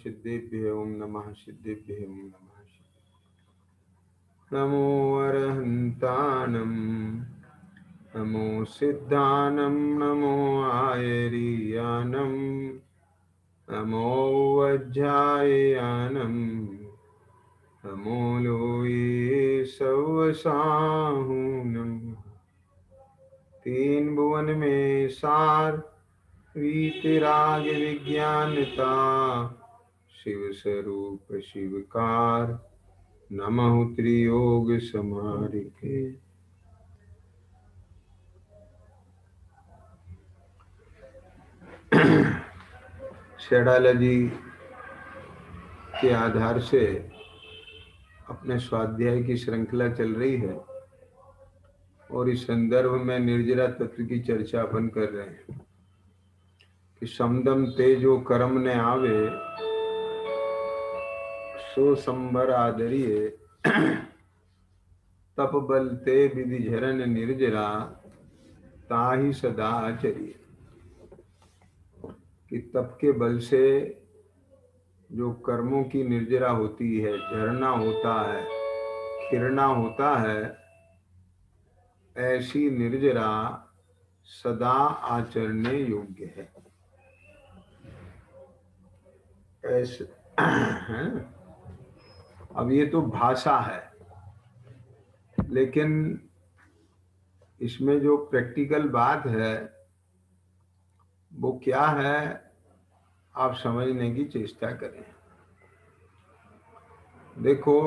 सिद्धेभ्य ओम नमः सिद्धेभ्य ओम नमः नमो अरहन्तानं नमो सिद्धानं नमो आयर्यानं नमो वज्राययानं नमो लोये सवसाहुनं तीन भुवन में सार वीतराग विज्ञानता शिव स्वरूप शिवकार नमः त्रियोग समारिके। शेडाला जी के आधार से अपने स्वाध्याय की श्रृंखला चल रही है और इस संदर्भ में निर्जरा तत्व की चर्चा अपन कर रहे हैं कि समदम तेजो कर्म ने आवे सो संबर आदरिये तप बल ते विधि झरन निर्जरा ताहि सदा आचरिये। कि तप के बल से जो कर्मों की निर्जरा होती है, झरना होता है, खिरना होता है, ऐसी निर्जरा सदा आचरने योग्य है। ऐसे अब ये तो भाषा है, लेकिन इसमें जो प्रैक्टिकल बात है वो क्या है, आप समझने की चेष्टा करें। देखो,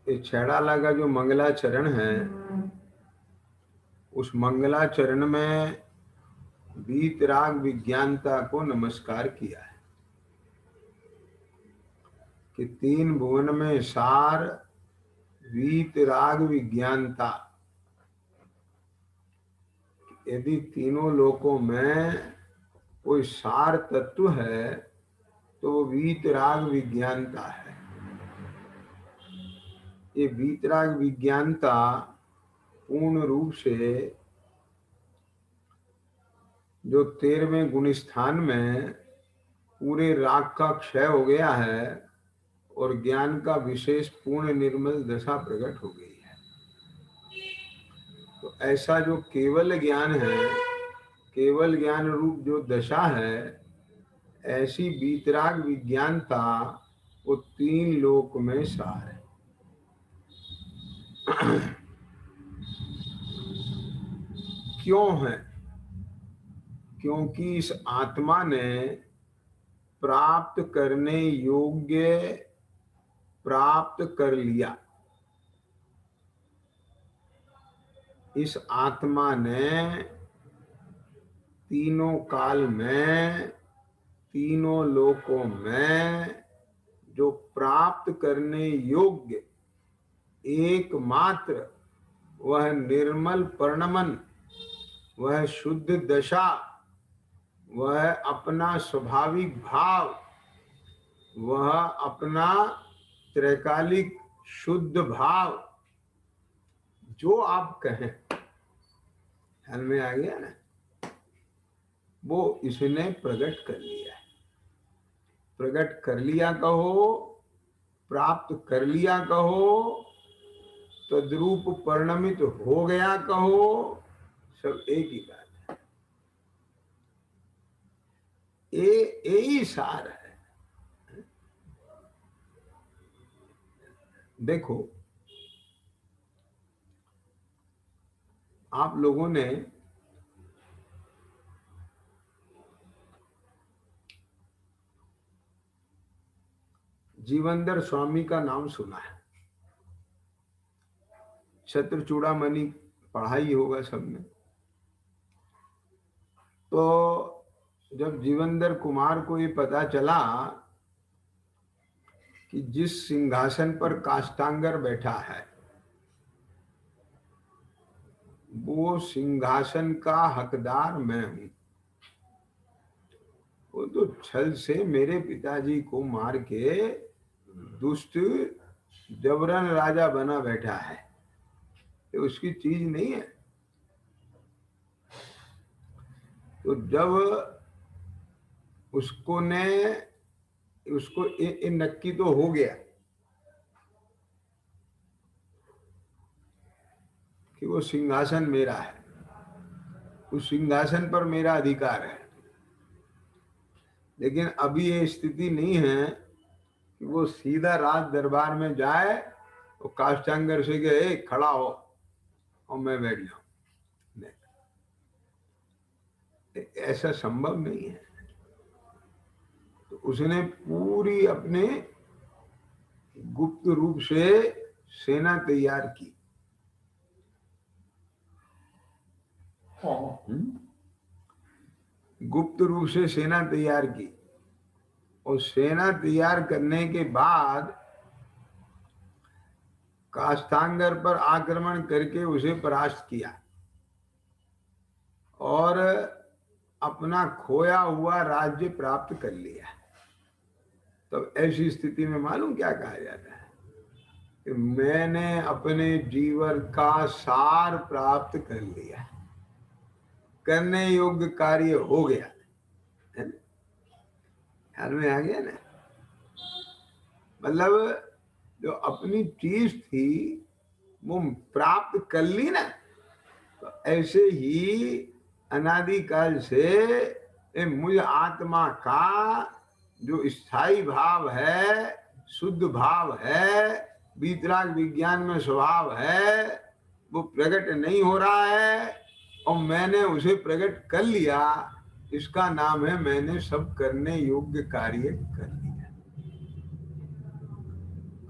ये छेड़ाला का जो मंगलाचरण है, उस मंगलाचरण में वीतराग विज्ञानता को नमस्कार किया है कि तीन भुवन में सार वीतराग विज्ञानता। यदि तीनों लोकों में कोई सार तत्व है तो वो वीतराग विज्ञानता है। ये वीतराग विज्ञानता पूर्ण रूप से जो 13वें गुण स्थान में पूरे राग का क्षय हो गया है और ज्ञान का विशेष पूर्ण निर्मल दशा प्रकट हो गई है, तो ऐसा जो केवल ज्ञान है, केवल ज्ञान रूप जो दशा है, ऐसी वीतराग विज्ञानता वो तीन लोक में सार है। क्यों है? क्योंकि इस आत्मा ने प्राप्त करने योग्य प्राप्त कर लिया। इस आत्मा ने तीनों काल में, तीनों लोकों में जो प्राप्त करने योग्य एकमात्र वह निर्मल परिणमन, वह शुद्ध दशा, वह अपना स्वाभाविक भाव, वह अपना त्रैकालिक शुद्ध भाव, जो आप कहें, ध्यान में आ गया ना, वो इसने प्रकट कर लिया है। प्रकट कर लिया कहो, प्राप्त कर लिया कहो, तद्रूप परिणमित हो गया कहो, सब एक ही बात है। यही सार है। देखो, आप लोगों ने जीवनधर स्वामी का नाम सुना है, छत्र चूड़ामणि पढ़ा ही होगा सबने। तो जब जीवनधर कुमार को ये पता चला कि जिस सिंहासन पर काष्टांगर बैठा है वो सिंहासन का हकदार मैं हूं, वो तो छल से मेरे पिताजी को मार के दुष्ट जबरन राजा बना बैठा है, तो उसकी चीज नहीं है। तो जब उसको नक्की तो हो गया कि वो सिंहासन मेरा है, उस सिंहासन पर मेरा अधिकार है। लेकिन अभी ये स्थिति नहीं है कि वो सीधा राज दरबार में जाए तो काष्टांगर से कहे खड़ा हो और मैं बैठ जाऊं। ऐसा संभव नहीं है। तो उसने पूरी अपने गुप्त रूप से सेना तैयार की। गुप्त रूप से सेना तैयार की और सेना तैयार करने के बाद काष्ठांगर पर आक्रमण करके उसे परास्त किया और अपना खोया हुआ राज्य प्राप्त कर लिया। तब ऐसी स्थिति में मालूम क्या कहा जाता है कि मैंने अपने जीवन का सार प्राप्त कर लिया, करने योग्य कार्य हो गया। ख्याल में आ गया ना? मतलब जो अपनी चीज थी वो प्राप्त कर ली ना। तो ऐसे ही अनादिकाल से मुझ आत्मा का जो स्थायी भाव है, शुद्ध भाव है, वीतराग विज्ञान में स्वभाव है, वो प्रकट नहीं हो रहा है और मैंने उसे प्रकट कर लिया। इसका नाम है मैंने सब करने योग्य कार्य कर लिया।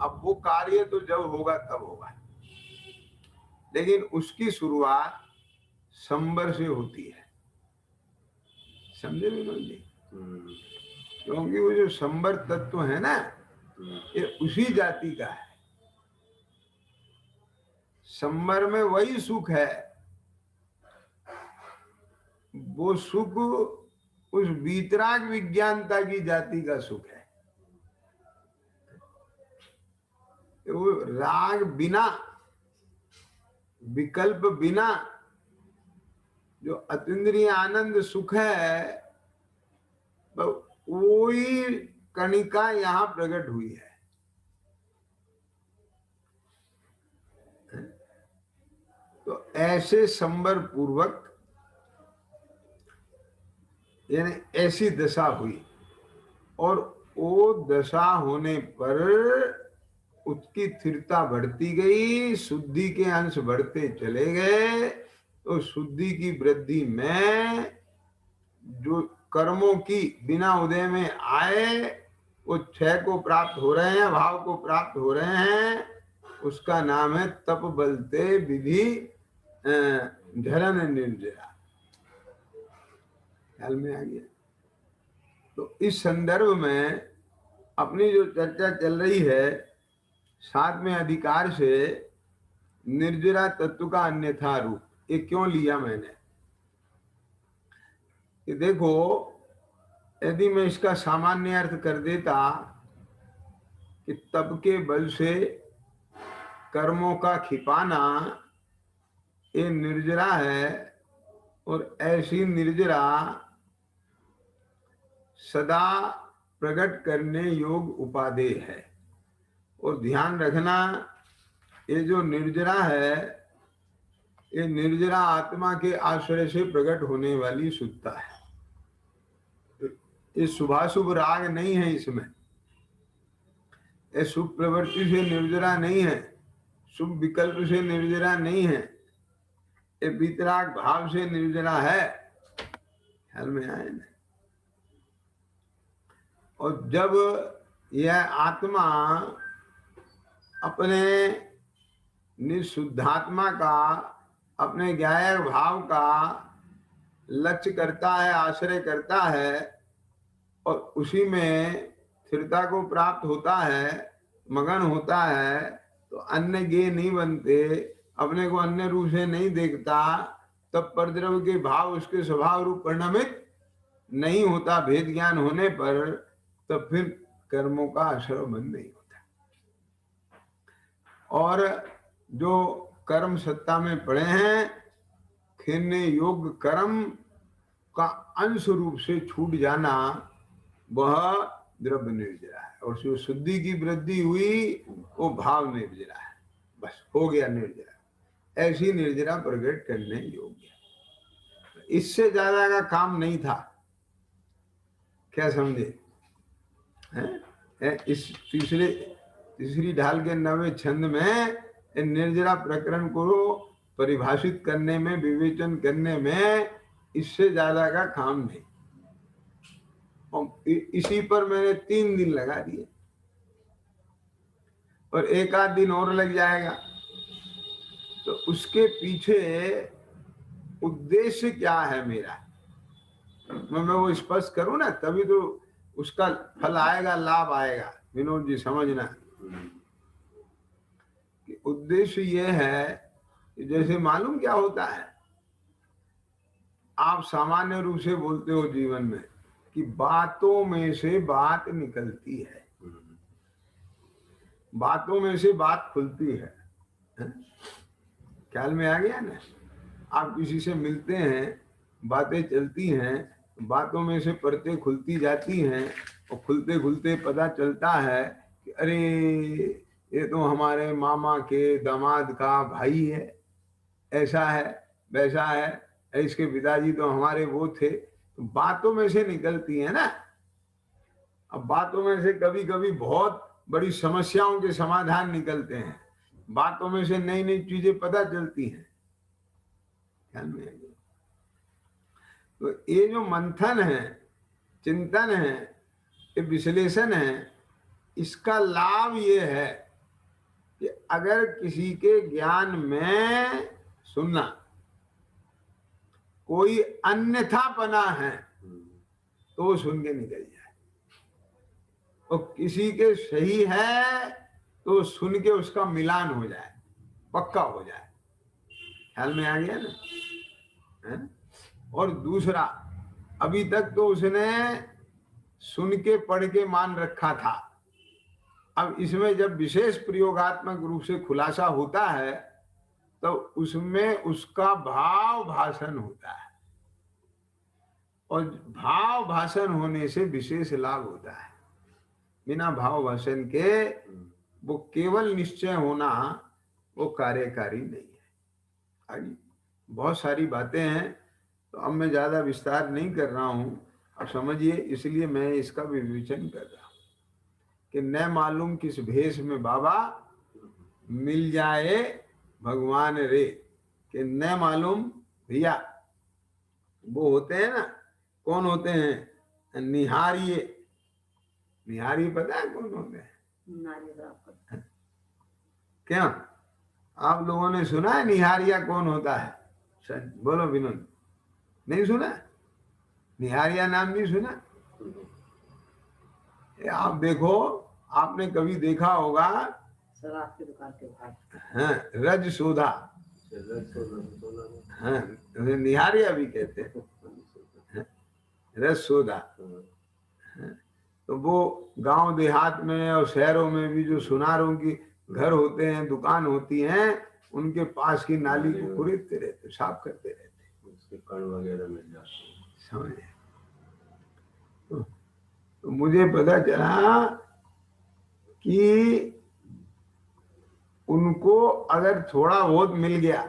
अब वो कार्य तो जब होगा तब होगा, लेकिन उसकी शुरुआत संबर से होती है। समझे विनोद जी? क्योंकि वो जो संबर तत्व है ना, ये उसी जाति का है। संबर में वही सुख है, वो सुख उस वीतराग विज्ञानता की जाति का सुख है। वो राग बिना, विकल्प बिना जो अतीन्द्रिय आनंद सुख है, वही कणिका यहाँ प्रकट हुई है। तो ऐसे संबर पूर्वक यानी ऐसी दशा हुई और वो दशा होने पर उसकी स्थिरता बढ़ती गई, शुद्धि के अंश बढ़ते चले गए। तो शुद्धि की वृद्धि में जो कर्मों की बिना उदय में आए वो क्षय को प्राप्त हो रहे हैं, भाव को प्राप्त हो रहे हैं, उसका नाम है तप बलते विधि धरन निर्जरा। ख्याल में आ गया? तो इस संदर्भ में अपनी जो चर्चा चल रही है, 7वें अधिकार से निर्जरा तत्व का अन्यथा रूप, ये क्यों लिया मैंने कि देखो, यदि मैं इसका सामान्य अर्थ कर देता कि तप के बल से कर्मों का खिपाना ये निर्जरा है और ऐसी निर्जरा सदा प्रकट करने योग उपादेय है। और ध्यान रखना, ये जो निर्जरा है ये निर्जरा आत्मा के आश्रय से प्रकट होने वाली शुद्धता है। ये शुभाशुभ राग नहीं है इसमें, ये शुभ प्रवृत्ति से निर्जरा नहीं है, शुभ विकल्प से निर्जरा नहीं है, ये वितराग भाव से निर्जरा है। ख्याल में आए ना? और जब यह आत्मा अपने निशुद्धात्मा का, अपने ज्ञाय भाव का लक्ष्य करता है, आश्रय करता है और उसी में स्थिरता को प्राप्त होता है, मगन होता है, तो अन्य ज्ञेय नहीं बनते, अपने को अन्य रूप से नहीं देखता, तब परद्रव्य के भाव उसके स्वभाव रूप परिणमित नहीं होता भेद ज्ञान होने पर, तब फिर कर्मों का आश्रय बंद नहीं होता। और जो कर्म सत्ता में पड़े हैं, खिन्ने योग कर्म का अंश रूप से छूट जाना, वह द्रव्य निर्जरा है, और जो शुद्धि की वृद्धि हुई वो भाव निर्जरा है, बस हो गया निर्जरा। ऐसी निर्जरा प्रकट करने योग्य, इससे ज्यादा का काम नहीं था। क्या समझे? इस तीसरी ढाल के 9वें छंद में निर्जरा प्रकरण को परिभाषित करने में, विवेचन करने में इससे ज्यादा का काम नहीं। और इसी पर मैंने 3 दिन लगा दिए, और 1 आध दिन और लग जाएगा। तो उसके पीछे उद्देश्य क्या है मेरा, मैं वो स्पष्ट करूं ना, तभी तो उसका फल आएगा, लाभ आएगा। विनोद जी समझना कि उद्देश्य ये है कि जैसे मालूम क्या होता है, आप सामान्य रूप से बोलते हो जीवन में कि बातों में से बात निकलती है, बातों में से बात खुलती है। ख्याल में आ गया ना? आप किसी से मिलते हैं, बातें चलती हैं, बातों में से परतें खुलती जाती हैं, और खुलते खुलते पता चलता है कि अरे ये तो हमारे मामा के दामाद का भाई है, ऐसा है वैसा है, इसके पिताजी तो हमारे वो थे। तो बातों में से निकलती है ना। अब बातों में से कभी कभी बहुत बड़ी समस्याओं के समाधान निकलते हैं, बातों में से नई नई चीजें पता चलती हैं। ख्याल में आएगी? तो ये जो मंथन है, चिंतन है, ये विश्लेषण है, इसका लाभ ये है कि अगर किसी के ज्ञान में सुनना कोई अन्यथापना है तो वो सुन के निकल जाए, और किसी के सही है तो सुन के उसका मिलान हो जाए, पक्का हो जाए। ख्याल में आ गया ना? है? और दूसरा, अभी तक तो उसने सुन के पढ़ के मान रखा था, अब इसमें जब विशेष प्रयोगात्मक रूप से खुलासा होता है तो उसमें उसका भाव भाषण होता है, और भाव भाषण होने से विशेष लाभ होता है। बिना भाव भाषण के वो केवल निश्चय होना वो कार्यकारी नहीं है। आगे बहुत सारी बातें हैं, तो अब मैं ज्यादा विस्तार नहीं कर रहा हूं, अब समझिए, इसलिए मैं इसका विवेचन कर रहा हूं कि न मालूम किस भेष में बाबा मिल जाए भगवान रे, कि न मालूम भैया वो होते हैं ना, कौन होते हैं? निहारिये। निहारिये पता है कौन होते हैं? क्या आप लोगों ने सुना है निहारिया कौन होता है? बोलो विनोद, नहीं सुना? निहारिया नाम नहीं सुना? आप देखो, आपने कभी देखा होगा शराब की दुकान के बाहर, हाँ, रज सोधा, हाँ, निहारिया भी कहते हैं, रज सोधा। तो वो गांव देहात में और शहरों में भी जो सुनारों की घर होते हैं, दुकान होती हैं, उनके पास की नाली को खुरीदते रहते, साफ करते रहते, उसके कण वगैरह मिल जाते। समझे? तो मुझे पता चला कि उनको अगर थोड़ा बहुत मिल गया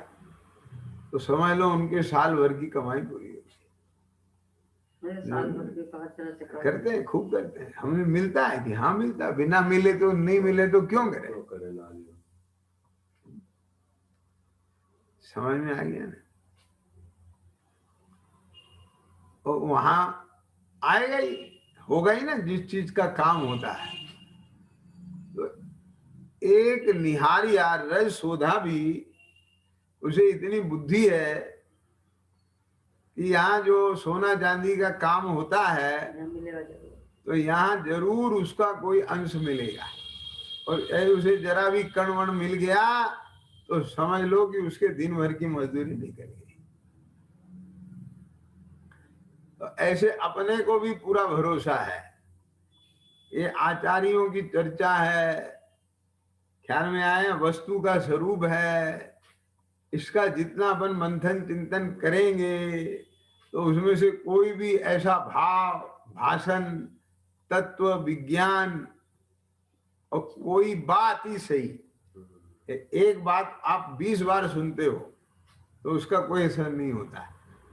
तो समझ लो उनके साल भर की कमाई पूरी करते हैं, खूब करते हैं। हमें मिलता है कि हाँ मिलता है, बिना मिले तो नहीं मिले तो क्यों करें? समझ में आ गया ना? तो वहां आएगा ही, होगा ही ना जिस चीज का काम होता है। तो एक निहारिया रज सोधा भी, उसे इतनी बुद्धि है कि यहाँ जो सोना चांदी का काम होता है तो यहाँ जरूर उसका कोई अंश मिलेगा, और उसे जरा भी कण मिल गया तो समझ लो कि उसके दिन भर की मजदूरी निकल गई। तो ऐसे अपने को भी पूरा भरोसा है। ये आचार्यों की चर्चा है, ख्याल में आए, वस्तु का स्वरूप है, इसका जितना अपन मंथन चिंतन करेंगे तो उसमें से कोई भी ऐसा भाव भाषण तत्व विज्ञान और कोई बात ही सही, एक बात आप 20 बार सुनते हो तो उसका कोई असर नहीं होता।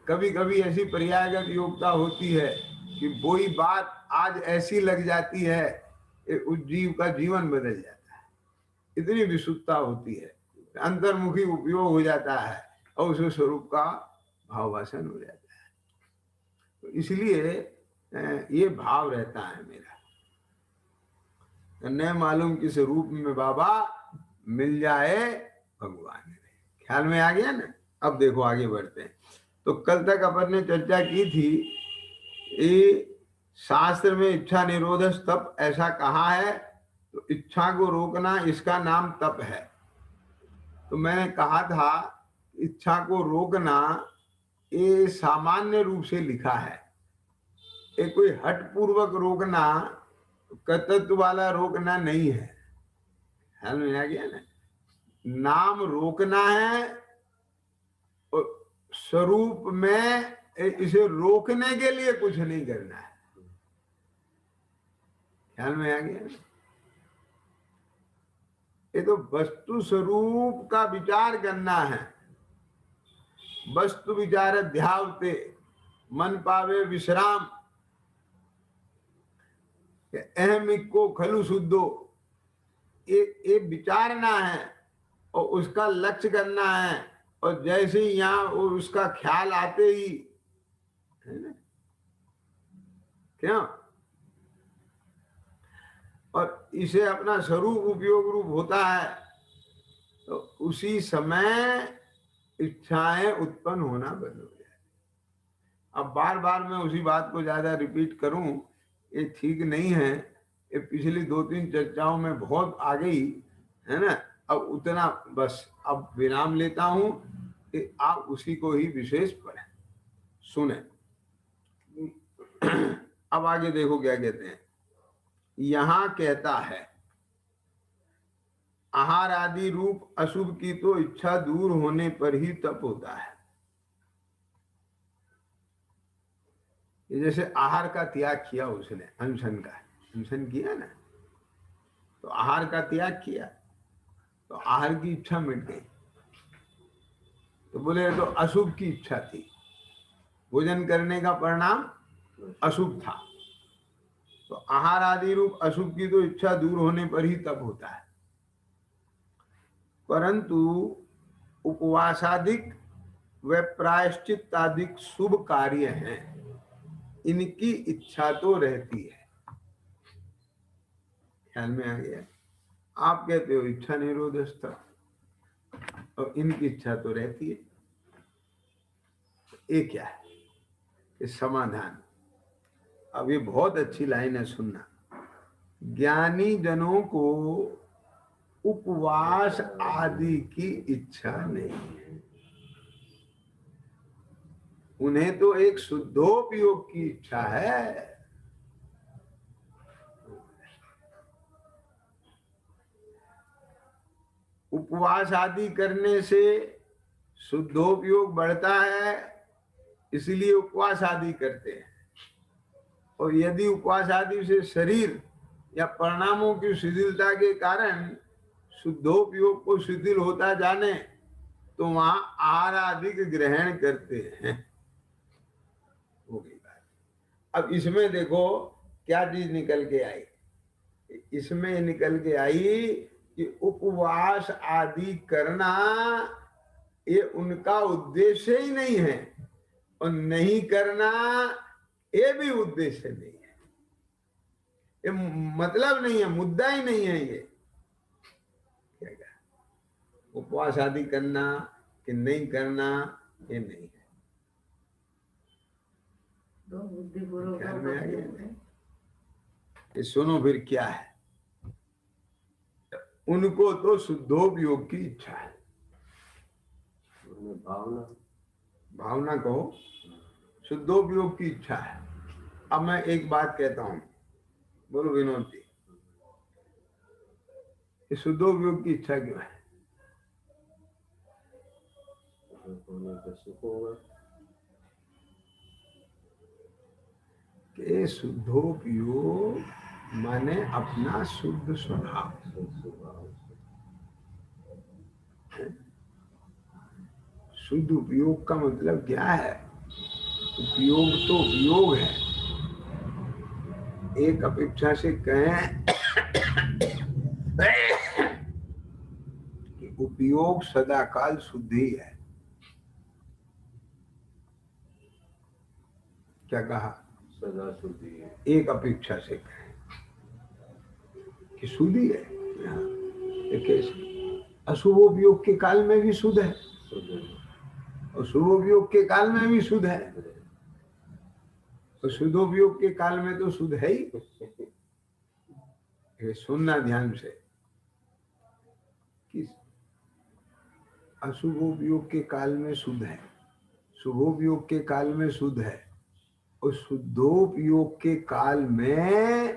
कभी कभी ऐसी पर्यायगत योग्यता होती है कि वही बात आज ऐसी लग जाती है उस जीव का जीवन बदल जाता है। इतनी विशुद्धता होती है, अंतर्मुखी उपयोग हो जाता है और उस स्वरूप का भावभाषण हो जाता है। तो इसलिए ये भाव रहता है मेरा, न मालूम किस रूप में बाबा मिल जाए भगवान। ख्याल में आ गया ना। अब देखो आगे बढ़ते हैं। तो कल तक अपन ने चर्चा की थी कि शास्त्र में इच्छा निरोध तप ऐसा कहा है, तो इच्छा को रोकना इसका नाम तप है। तो मैंने कहा था इच्छा को रोकना ये सामान्य रूप से लिखा है, ये कोई हट पूर्वक रोकना, कर्तृत्व वाला रोकना नहीं है। ख्याल में आ गया ना। नाम रोकना है और स्वरूप में इसे रोकने के लिए कुछ नहीं करना है। ख्याल में आ गया। ये तो वस्तु स्वरूप का विचार करना है। वस्तु विचार ध्यावते मन पावे विश्राम, अहमिको खलु शुद्धो, ये विचारना है और उसका लक्ष्य करना है। और जैसे ही यहाँ उसका ख्याल आते ही, है ना, क्या, और इसे अपना स्वरूप उपयोग रूप होता है, तो उसी समय इच्छाएं उत्पन्न होना बंद हो जाए। अब बार बार मैं उसी बात को ज्यादा रिपीट करूं ये ठीक नहीं है। ये पिछली 2-3 चर्चाओं में बहुत आ गई है ना। अब उतना बस अब विराम लेता हूं कि आप उसी को ही विशेष पढ़ें सुने। अब आगे देखो क्या कहते हैं। यहां कहता है आहार आदि रूप अशुभ की तो इच्छा दूर होने पर ही तप होता है। ये जैसे आहार का त्याग किया उसने, अनशन किया ना, तो आहार का त्याग किया तो आहार की इच्छा मिट गई। तो बोले तो अशुभ की इच्छा थी, भोजन करने का परिणाम अशुभ था। तो आहार आदि रूप अशुभ की तो इच्छा दूर होने पर ही तप होता है। परंतु उपवासादिक व प्रायश्चित्तादिक शुभ कार्य हैं, इनकी इच्छा तो रहती है। ख्याल में आ गया। आप कहते हो इच्छा निरोधस्थ, और इनकी इच्छा तो रहती है। ये क्या है? ये समाधान। अब ये बहुत अच्छी लाइन है, सुनना। ज्ञानी जनों को उपवास आदि की इच्छा नहीं है, उन्हें तो एक शुद्धोपयोग की इच्छा है। उपवास आदि करने से शुद्धोपयोग बढ़ता है, इसलिए उपवास आदि करते हैं। और यदि उपवास आदि से शरीर या परिणामों की शिथिलता के कारण शुद्धोपयोग को शिथिल होता जाने तो वहां आहार आदि ग्रहण करते हैं। हो गई बात। अब इसमें देखो क्या चीज निकल के आई। इसमें निकल के आई कि उपवास आदि करना ये उनका उद्देश्य ही नहीं है, और नहीं करना ये भी उद्देश्य नहीं है। ये मतलब नहीं है, मुद्दा ही नहीं है। ये क्या उपवास आदि करना कि नहीं करना ये नहीं है। ख्याल में आ गया। ये सुनो फिर क्या है। उनको तो शुद्धोपयोग की इच्छा है। भावना कहो, शुद्धोपयोग की इच्छा है। अब मैं एक बात कहता हूं, बोलो विनोद जी, ये शुद्धोपयोग की इच्छा क्यों है? कि शुद्धोपयोग माने अपना शुद्ध स्वभाव। शुद्ध उपयोग का मतलब क्या है? उपयोग तो उपयोग है। एक अपेक्षा से कहें कि उपयोग सदाकाल शुद्धि है। क्या कहा? सदा शुद्धि है। एक अपेक्षा से कहें कि शुद्धि है। कैसे? अशुभ उपयोग के काल में भी शुद्ध है और शुभ उपयोग के काल में भी शुद्ध है। तो शुद्धोपयोग के काल में तो शुद्ध है ही। सुनना ध्यान से कि अशुभोपयोग के काल में शुद्ध है, शुभोपयोग के काल में शुद्ध है और शुद्धोपयोग के काल में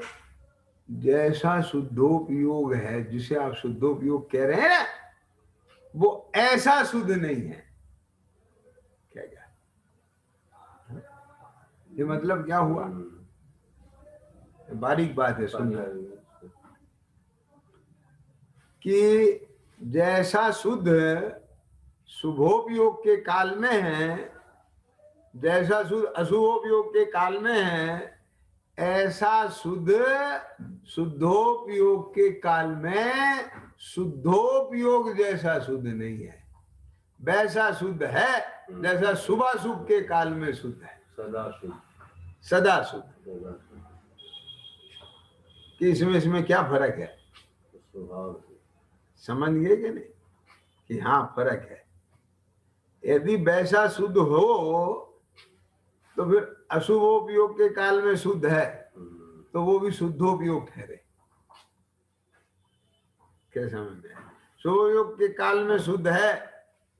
जैसा शुद्धोपयोग है, जिसे आप शुद्धोपयोग कह रहे हैं ना, वो ऐसा शुद्ध नहीं है। क्या क्या ये मतलब क्या हुआ? बारीक बात है, सुनना कि जैसा शुद्ध शुभोपयोग के काल में है, जैसा शुद्ध अशुभोपयोग के काल में है, ऐसा शुद्ध शुद्धोपयोग के काल में शुद्धोपयोग जैसा शुद्ध नहीं है। वैसा शुद्ध है जैसा शुभाशुभ के काल में शुद्ध है। सदा शुद्ध, सदा शुद्ध। कि इसमें क्या फर्क है? स्वभाव समझ गए कि नहीं कि हाँ फर्क है। यदि वैसा शुद्ध हो तो फिर अशुभोपयोग के काल में शुद्ध है तो वो भी शुद्धोपयोग ठहरे। क्या समझ में? शुभोपयोग के काल में शुद्ध है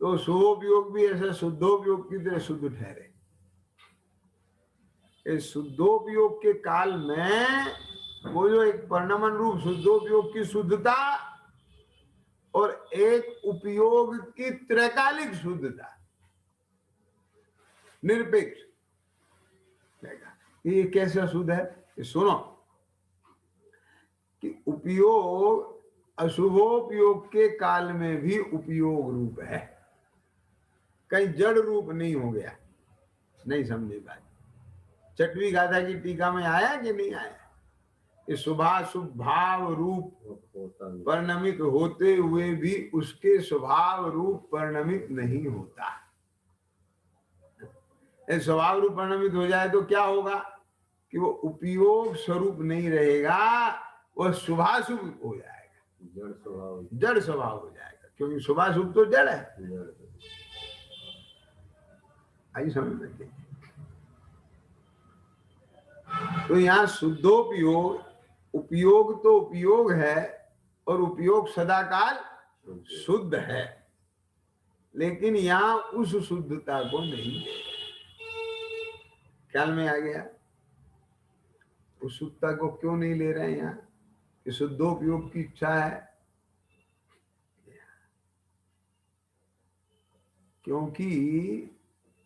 तो शुभोपयोग भी ऐसा शुद्धोपयोग की तरह शुद्ध ठहरे। इस शुद्धोपयोग के काल में वो जो एक परिणमन रूप शुद्धोपयोग की शुद्धता और एक उपयोग की त्रैकालिक शुद्धता, निरपेक्ष। ये कैसा शुद्ध है? सुनो कि उपयोग अशुभोपयोग के काल में भी उपयोग रूप है, कहीं जड़ रूप नहीं हो गया। नहीं समझी बात? छठवीं गाथा की टीका में आया कि नहीं आया? कि शुभाशुभ भाव रूप परिणमित होते हुए भी उसके स्वभाव रूप परिणमित नहीं होता। स्वभाव रूप परिणमित हो जाए तो क्या होगा कि वो उपयोग स्वरूप नहीं रहेगा, वह शुभाशुभ हो जाएगा, जड़ स्वभाव हो जाएगा। क्योंकि शुभाशुभ तो जड़ है। आई समझ में? तो यहाँ शुद्धोपयोग, उपयोग तो उपयोग है और उपयोग सदाकाल शुद्ध है, लेकिन यहाँ उस शुद्धता को नहीं। ख्याल में आ गया? उस शुद्धता को क्यों नहीं ले रहे हैं यहाँ? कि शुद्धोपयोग की इच्छा है, क्योंकि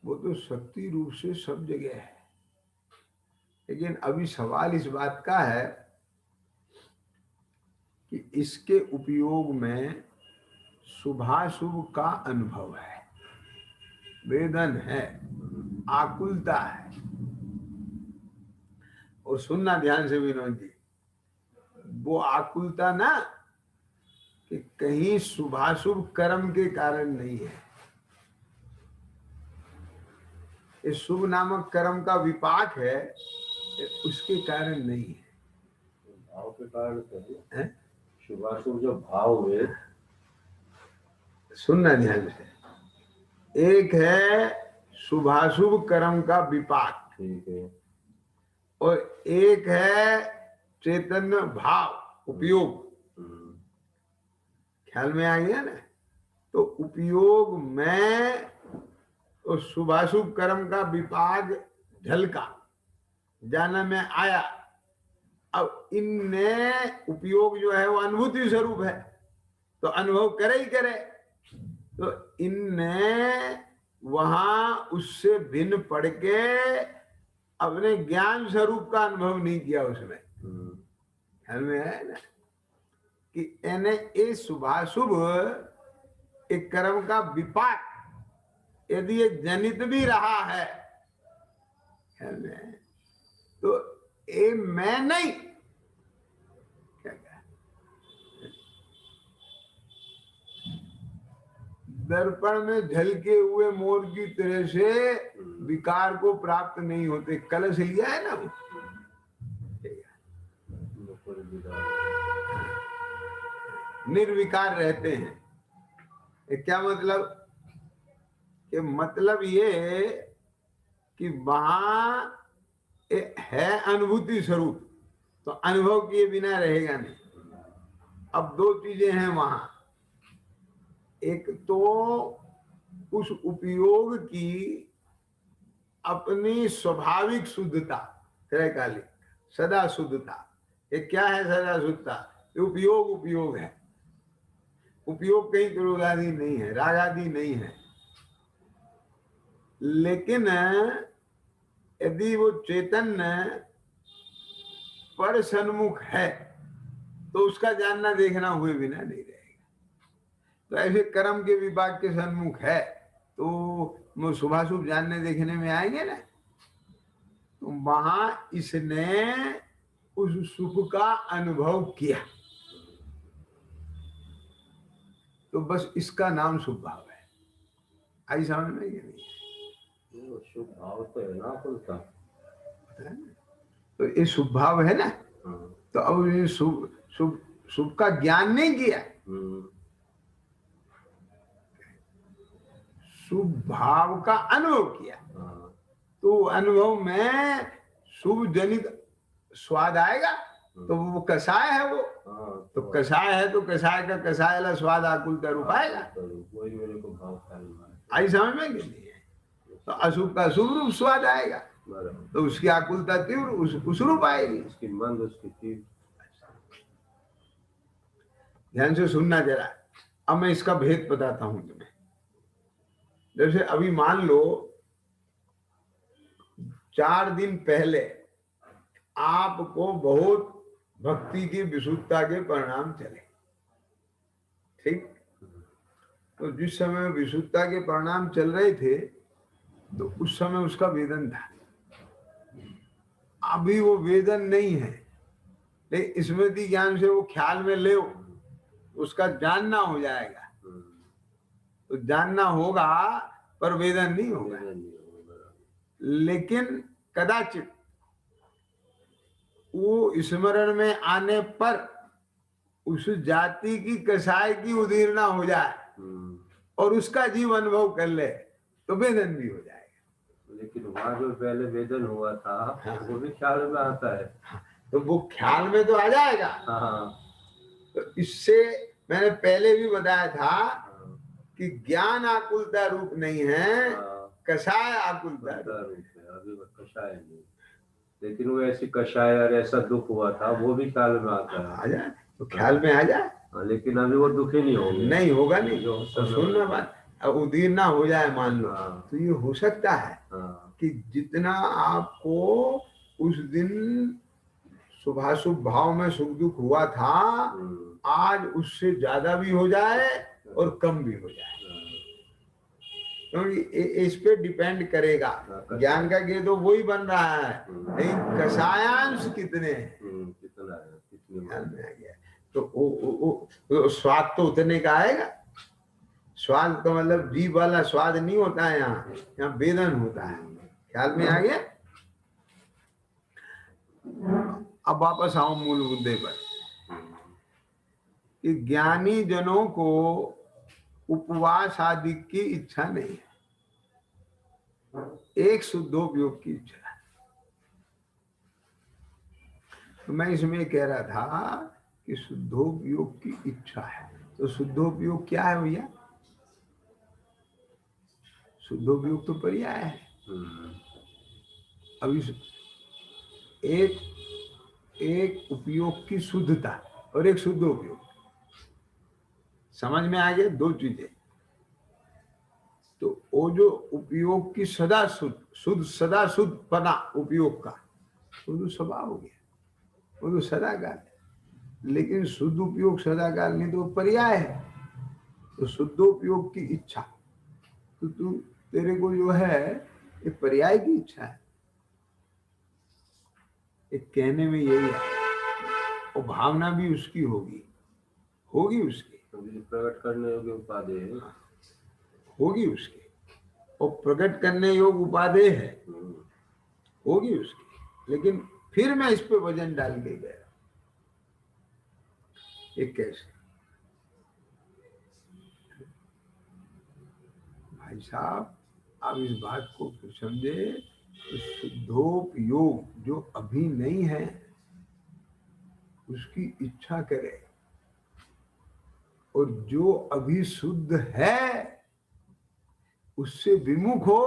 वो तो शक्ति रूप से सब जगह है। लेकिन अभी सवाल इस बात का है कि इसके उपयोग में शुभाशुभ का अनुभव है, वेदन है, आकुलता है। और सुनना ध्यान से विनोद जी, वो आकुलता ना कि कहीं शुभाशुभ कर्म के कारण नहीं है, इस शुभ नामक कर्म का विपाक है, उसके कारण नहीं है। भाव के कारण है। शुभाशुभ जो भाव हुए, सुनना ध्यान से, एक है शुभाशुभ कर्म का विपाक, ठीक है, और एक है चैतन्य भाव उपयोग। ख्याल में आ गया ना? तो उपयोग में तो शुभाशुभ कर्म का विपाक झलका, जाना में आया। अब इनने उपयोग जो है वो अनुभूति स्वरूप है, तो अनुभव करे ही करे। तो इनने वहां उससे भिन्न पड़ के अपने ज्ञान स्वरूप का अनुभव नहीं किया उसमें। हमें है ना कि यानी ये शुभाशुभ एक कर्म का विपाक यदि ये जनित भी रहा है ना, तो ये मैं नहीं, क्या कहा, दर्पण में झलके हुए मोर की तरह से विकार को प्राप्त नहीं होते। कलश लिया है ना वो, निर्विकार रहते हैं। ये क्या मतलब? कि मतलब ये कि वहां है अनुभूति स्वरूप, तो अनुभव किए बिना रहेगा नहीं। अब दो चीजें हैं वहां, एक तो उस उपयोग की अपनी स्वाभाविक शुद्धता, त्रैकालिक सदा शुद्धता। ये क्या है सदा शुद्धता? ये उपयोग उपयोग है। उपयोग कहीं क्रोधादि नहीं है, रागादि नहीं है। लेकिन यदि वो चैतन्य पर सन्मुख है तो उसका जानना देखना हुए बिना नहीं रहेगा। तो ऐसे कर्म के विभाग के सन्मुख है तो वो शुभाशुभ जानने देखने में आएंगे ना। तो वहां इसने उस सुख का अनुभव किया, तो बस इसका नाम शुभ भाव है। आई समझ में कि नहीं? शुभ भाव तो है ना खुलता, तो ये शुभ भाव है ना। तो अब ये शुभ शुभ शुभ का ज्ञान नहीं किया, शुभ भाव का अनुभव किया। तो अनुभव में शुभ जनित स्वाद आएगा। तो वो कषाय है वो, तो कषाय है तो कषाय का कषाय वाला स्वाद आकुलता रूप आएगा। आई समझ में कि नहीं है? तो अशुभ का शुभ रूप स्वाद आएगा, तो उसकी आकुलता तीव्र उस रूप आएगी, उसकी मंद उसकी तीव्र। ध्यान से सुनना जरा। अब मैं इसका भेद बताता हूं तुम्हें। जैसे अभी मान लो 4 दिन पहले आपको बहुत भक्ति की विशुद्धता के परिणाम चले, ठीक? तो जिस समय विशुद्धता के परिणाम चल रहे थे तो उस समय उसका वेदन था। अभी वो वेदन नहीं है, लेकिन स्मृति ज्ञान से वो ख्याल में ले, उसका जानना हो जाएगा। तो जानना होगा पर वेदन नहीं होगा। लेकिन कदाचित वो स्मरण में आने पर उस जाति की कसाई की उदीरना हो जाए और उसका जीव अनुभव कर ले तो वेदन भी हो जाएगा। लेकिन वहां जो पहले वेदन हुआ था, हाँ, वो भी ख्याल में आता है। तो वो ख्याल में तो आ जाएगा। हाँ। तो इससे मैंने पहले भी बताया था कि ज्ञान आकुलता रूप नहीं है, कषाय आकुलता रूप है। अभी कषाय नहीं, लेकिन वो ऐसी कषाय और ऐसा दुख हुआ था, वो भी ख्याल में आता है। आ जाए तो ख्याल में आ जाए। लेकिन अभी वो दुख ही नहीं होगा। नहीं होगा, नहीं जो तो सुनना बात, अब उदीर ना हो जाए मान लो, तो ये हो सकता है कि जितना आपको उस दिन शुभाशुभ भाव में सुख दुख हुआ था, आज उससे ज्यादा भी हो जाए और कम भी हो जाए। क्योंकि इस पे डिपेंड करेगा। ज्ञान का गेद तो वही बन रहा है, लेकिन कषायांश कितने हैं, ध्यान में आ गया। तो स्वाद तो उतने का आएगा। स्वाद का मतलब जीभ वाला स्वाद नहीं होता है, यहाँ वेदन होता है। ख्याल में आ गया। अब वापस आओ मूल मुद्दे पर कि ज्ञानी जनों को उपवास आदि की इच्छा नहीं है, एक शुद्धोपयोग की इच्छा है। तो मैं इसमें कह रहा था कि शुद्धोपयोग की इच्छा है। तो शुद्धोपयोग क्या है भैया? शुद्धोपयोग तो पर्याय है। अभी एक उपयोग की शुद्धता और एक शुद्ध उपयोग, समझ में आ गया? दो चीजें। तो वो जो उपयोग की सदा सदा शुद्ध पना उपयोग का वो तो स्वभाव हो गया, वो तो सदा काल है। लेकिन शुद्ध उपयोग सदा काल नहीं तो पर्याय है। तो शुद्धोपयोग की इच्छा तो तू तेरे को जो है ये पर्याय की इच्छा है। एक कहने में यही है, और भावना भी उसकी होगी उसकी, प्रकट करने योग्य उपाधि है, होगी उसकी, और प्रकट करने योग्य उपादेय है, होगी उसकी। लेकिन फिर मैं इस पे वजन डाल के गया, ये कैसे? भाई साहब आप इस बात को समझे, तो शुद्धोपयोग जो अभी नहीं है उसकी इच्छा करे, और जो अभी शुद्ध है उससे विमुख हो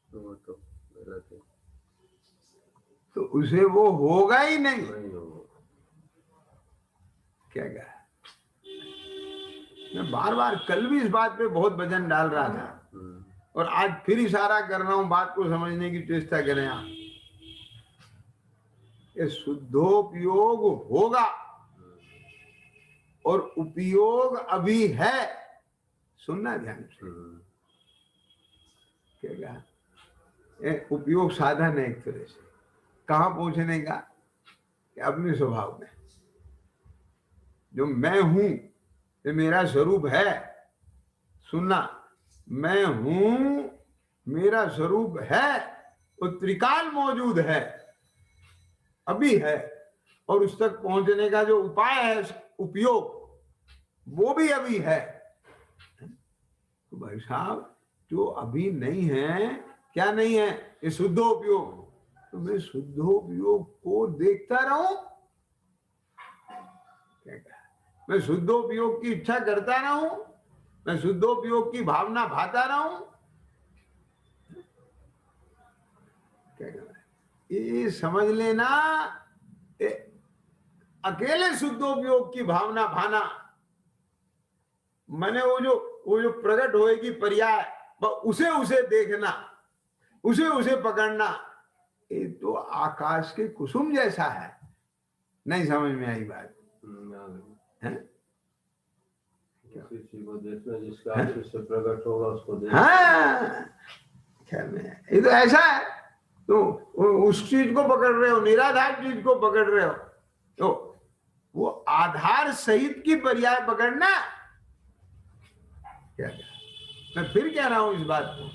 तो वो तो गलत है, तो उसे वो होगा ही नहीं। नहीं होगा। क्या कहा? मैं बार बार कल भी इस बात पे बहुत वजन डाल रहा था, और आज फिर इशारा कर रहा हूं, बात को समझने की चेष्टा करें आप। ये शुद्धोपयोग होगा और उपयोग अभी है, सुनना ध्यान से। क्या कहा? ये उपयोग साधन है एक तरह से, कहां पहुंचने का? कि अपने स्वभाव में जो मैं हूं, ये मेरा स्वरूप है। सुनना, मैं हूं, मेरा स्वरूप है, वो त्रिकाल मौजूद है, अभी है, और उस तक पहुंचने का जो उपाय है उपयोग, वो भी अभी है। तो भाई साहब जो अभी नहीं है, क्या नहीं है? ये शुद्धोपयोग। तो मैं शुद्धोपयोग को देखता रहूं, क्या कहा? मैं शुद्धोपयोग की इच्छा करता रहूं, मैं शुद्धोपयोग की भावना भाता रहूं, क्या कहना है? ये समझ लेना, अकेले शुद्धोपयोग की भावना भाना मैंने वो जो प्रकट होएगी पर्याय, उसे देखना, उसे पकड़ना, ये तो आकाश के कुसुम जैसा है। नहीं समझ में आई बात? है? जिससे प्रकट होगा उसको देखना। हाँ, ख्याल में ये तो ऐसा है। तो उस चीज को पकड़ रहे हो, निराधार चीज को पकड़ रहे हो, तो वो आधार सहित की पर्याय पकड़ना। क्या मैं फिर कह रहा हूं इस बात को,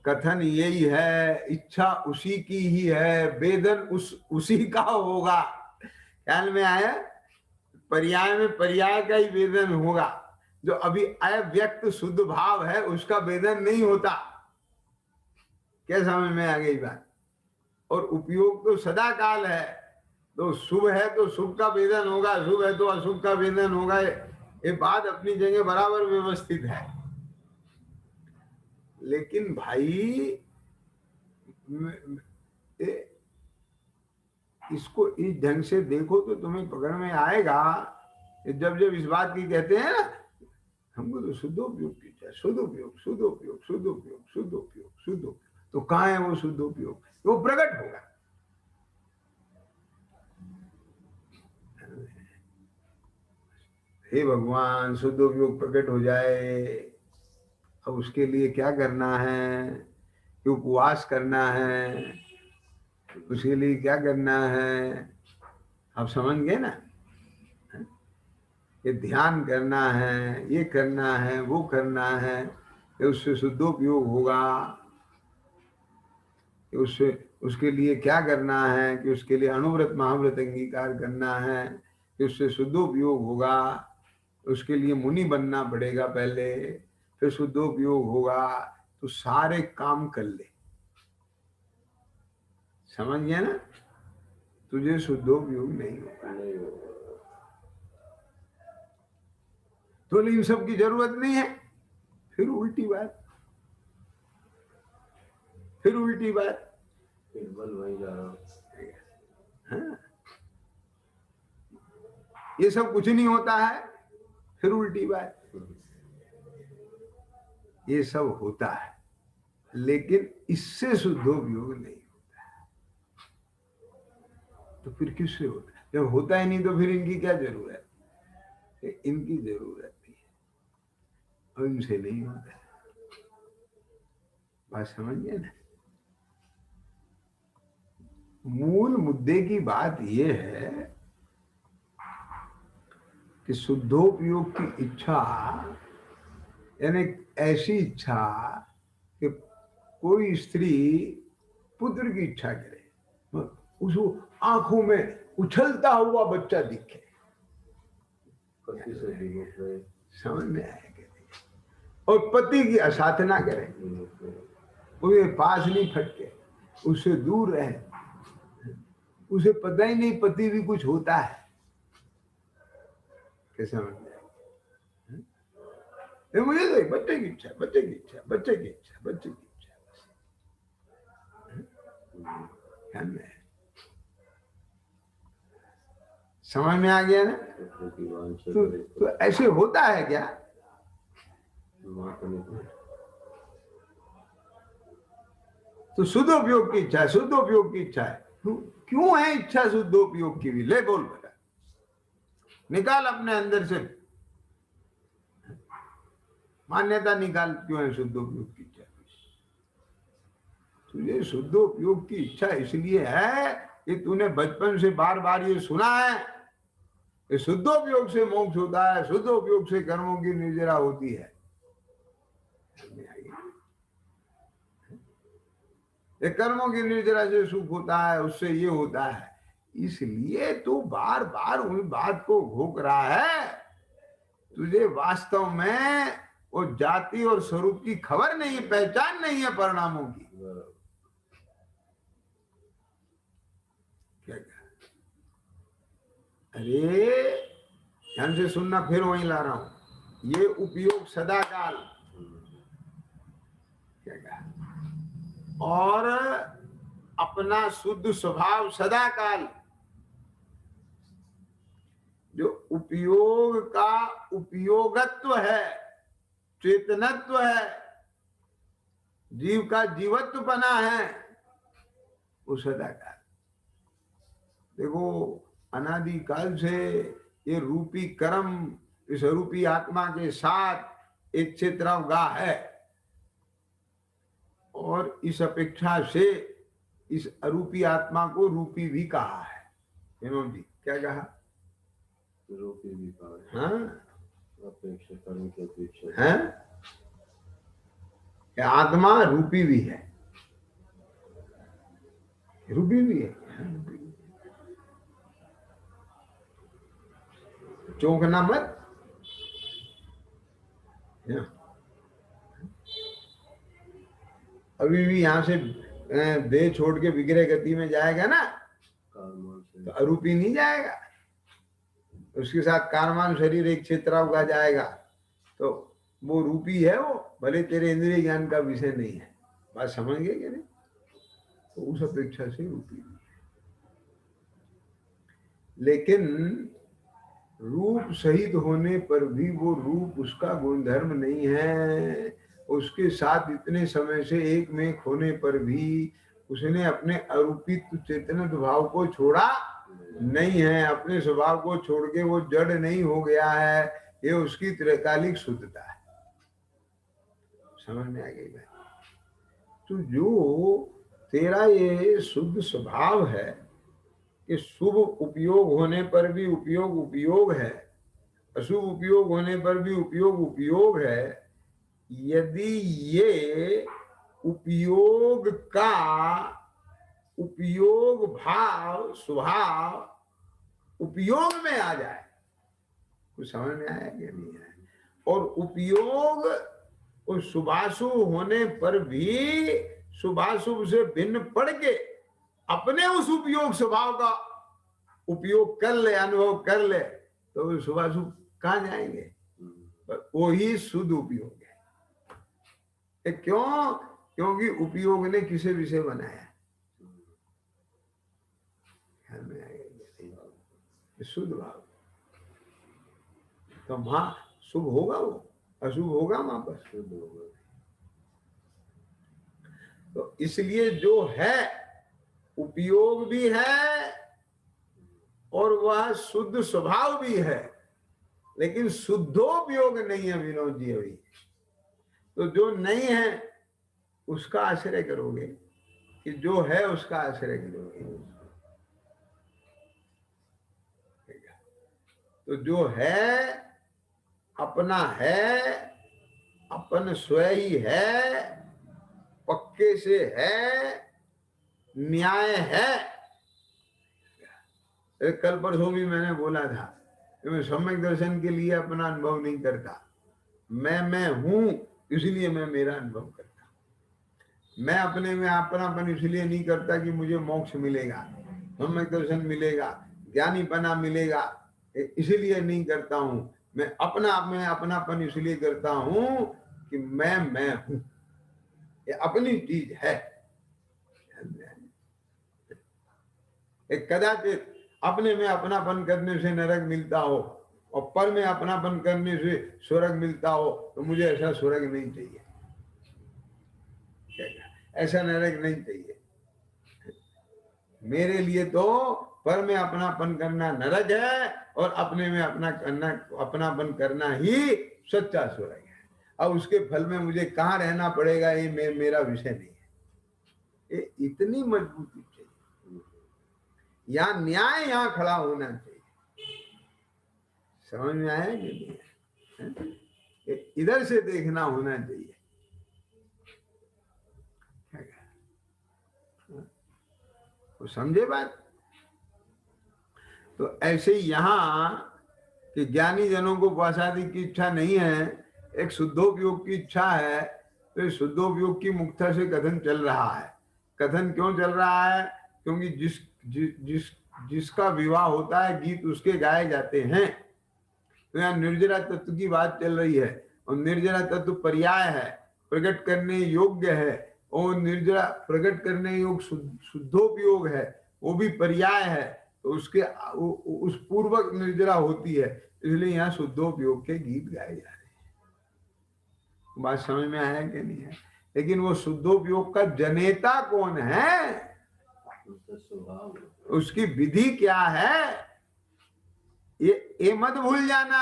कथन यही है, इच्छा उसी की ही है, वेदन उसी का होगा। ख्याल में आया? पर्याय में पर्याय का ही वेदन होगा। जो अभी अव्यक्त शुद्ध भाव है उसका वेदन नहीं होता। क्या समझ में आ गई बात? और उपयोग तो सदा काल है, तो शुभ है तो शुभ का वेदन होगा, शुभ है तो अशुभ का वेदन होगा। ये बात अपनी जगह बराबर व्यवस्थित है। लेकिन भाई इसको इस ढंग से देखो तो तुम्हें पकड़ में आएगा। जब इस बात की कहते हैं ना, हमको तो शुद्धोपयोग की चाहिए, शुद्धोपयोग शुद्धोपयोग शुद्धोपयोग शुद्धोपयोग शुद्धोपयोग, तो कहाँ है वो शुद्धोपयोग? वो प्रकट होगा। हे भगवान, शुद्धोपयोग प्रकट हो जाए। अब उसके लिए क्या करना है? कि उपवास करना है, उसके लिए क्या करना है? आप समझ गए ना? ये ध्यान करना है, ये करना है, वो करना है, कि उससे शुद्धोपयोग होगा। कि उससे उसके लिए क्या करना है? कि उसके लिए अनुव्रत महाव्रत अंगीकार करना है, कि उससे शुद्धोपयोग होगा। उसके लिए मुनि बनना पड़ेगा पहले, फिर शुद्धोपयोग होगा। तो सारे काम कर ले, समझ गया ना? तुझे शुद्धोपयोग नहीं होगा। तो इन सब की जरूरत नहीं है। फिर उल्टी बात, फिर उल्टी बात। बल वही जा रहा। हाँ, ये सब कुछ नहीं होता है, फिर उल्टी बात। ये सब होता है, लेकिन इससे शुद्धोपयोग नहीं होता है। तो फिर किससे होता है? जब होता ही नहीं तो फिर इनकी क्या जरूरत है? इनकी जरूरत नहीं है और इनसे नहीं होता है। बात समझिए ना। मूल मुद्दे की बात यह है कि शुद्धोपयोग की इच्छा, यानी ऐसी इच्छा कि कोई स्त्री पुत्र की इच्छा करे, उसको आंखों में उछलता हुआ बच्चा दिखे, समझ में आएगा? और पति की असाधना करे, उसे पास नहीं फटके, उससे दूर रहे, उसे पता ही नहीं पति भी कुछ होता है। कैसे समझ में आएगा? मुझे तो बच्चे की इच्छा, बच्चे की इच्छा, बच्चे की इच्छा, बच्चे की इच्छा, समझ में आ गया ना? तो ऐसे होता है क्या? तो शुद्धोपयोग की इच्छा है, शुद्धोपयोग की इच्छा है। क्यों है इच्छा शुद्धोपयोग की भी? ले बोल बेटा, निकाल अपने अंदर से मान्यता निकाल, क्यों है शुद्धोपयोग की इच्छा? तुझे शुद्धोपयोग की इच्छा इसलिए है कि तूने बचपन से बार बार ये सुना है कि शुद्धोपयोग से मोक्ष होता है, शुद्धोपयोग से कर्मों की निर्जरा होती है। ये कर्मों की निर्जरा से सुख होता है, उससे ये होता है, इसलिए तू बार बार उन बात को घोक रहा है। तुझे वास्तव में वो जाति और स्वरूप की खबर नहीं है, पहचान नहीं है परिणामों की। क्या कहा? अरे ध्यान से सुनना, फिर वहीं ला रहा हूं। ये उपयोग सदाकाल, क्या कहा? और अपना शुद्ध स्वभाव सदाकाल। जो उपयोग का उपयोगत्व है, चेतनत्व है, जीव का जीवत्व बना है, वो सदाकाल। देखो अनादिकाल से ये रूपी कर्म इस रूपी आत्मा के साथ एक क्षेत्रावगा है, और इस अपेक्षा से इस अरूपी आत्मा को रूपी भी कहा है। विनोद जी क्या कहा? रूपी भी कहा। हाँ, अपेक्षा कर्म की अपेक्षा है, आत्मा रूपी भी है, रूपी भी है। चौंकना मत। अभी भी यहाँ से देह छोड़ के विग्रह गति में जाएगा ना, तो अरूपी नहीं जाएगा, उसके साथ कारमान शरीर एक क्षेत्र उगा जाएगा, तो वो रूपी है, वो भले तेरे इंद्रिय ज्ञान का विषय नहीं है। बात समझ गए कि नहीं? तो उस अपेक्षा से रूपी है, लेकिन रूप सहित होने पर भी वो रूप उसका गुणधर्म नहीं है। उसके साथ इतने समय से एक में होने पर भी उसने अपने अरूपित चेतन भाव को छोड़ा नहीं है, अपने स्वभाव को छोड़ के वो जड़ नहीं हो गया है। ये उसकी त्रैकालिक शुद्धता है। समझ में आ गई बात? तो जो तेरा ये शुद्ध स्वभाव है कि शुभ उपयोग होने पर भी उपयोग उपयोग है, अशुभ उपयोग होने पर भी उपयोग उपयोग है, यदि ये उपयोग का उपयोग भाव स्वभाव उपयोग में आ जाए, कुछ समझ में आया कि नहीं आया? और उपयोग उस शुभाशुभ होने पर भी शुभाशुभ से भिन्न पड़ के अपने उस उपयोग स्वभाव का उपयोग कर ले, अनुभव कर ले, तो शुभाशुभ कहाँ जाएंगे? वो ही शुद्ध उपयोग है। क्यों? क्योंकि उपयोग ने किसे विषय बनाया? शुद्ध भाव। तो वहां शुभ होगा, वो अशुभ होगा वहां पर? शुद्ध होगा। तो इसलिए जो है उपयोग भी है और वह शुद्ध स्वभाव भी है, लेकिन शुद्धोपयोग नहीं है विनोद जी अभी। तो जो नहीं है उसका आश्रय करोगे कि जो है उसका आश्रय करोगे? तो जो है अपना है, अपन स्वयं ही है, पक्के से है, न्याय है। कल परसों भी मैंने बोला था कि मैं सम्यक दर्शन के लिए अपना अनुभव नहीं करता, मैं हूं इसलिए मैं मेरा अनुभव करता। मैं अपने में अपनापन इसलिए नहीं करता कि मुझे मोक्ष मिलेगा, सम्यक दर्शन मिलेगा, ज्ञानीपना मिलेगा, इसलिए नहीं करता हूं। मैं अपनापन इसलिए करता हूं कि मैं हूं, ये अपनी चीज है। कदाचित अपने में अपनापन करने से नरक मिलता हो और पर में अपनापन करने से स्वर्ग मिलता हो, तो मुझे ऐसा स्वर्ग नहीं चाहिए, ऐसा नरक नहीं चाहिए। मेरे लिए तो पर में अपनापन करना नरक है और अपने में अपनापन करना ही सच्चा स्वर्ग है। अब उसके फल में मुझे कहाँ रहना पड़ेगा ये मेरा विषय नहीं है। ये इतनी मजबूती चाहिए, यहाँ न्याय यहाँ खड़ा होना चाहिए। समझ में आया कि नहीं? इधर से देखना होना चाहिए। तो समझे बात? तो ऐसे ही यहाँ कि ज्ञानी जनों को प्रसादी की इच्छा नहीं है, एक शुद्धोपयोग की इच्छा है। तो शुद्धोपयोग की मुक्ता से कथन चल रहा है। कथन क्यों चल रहा है? क्योंकि जिसका विवाह होता है गीत उसके गाए जाते हैं। तो यहाँ निर्जरा तत्व की बात चल रही है और निर्जरा तत्व पर्याय है, प्रकट करने योग्य है, और निर्जरा प्रकट करने योग्य शुद्धोपयोग है, वो भी पर्याय है। तो उसके उस पूर्वक निर्जरा होती है, इसलिए यहाँ शुद्धोपयोग के गीत गाए जा रहे हैं। बात समझ में आया कि नहीं है? लेकिन वो शुद्धोपयोग का जनेता कौन है, उसकी विधि क्या है, ये मत भूल जाना।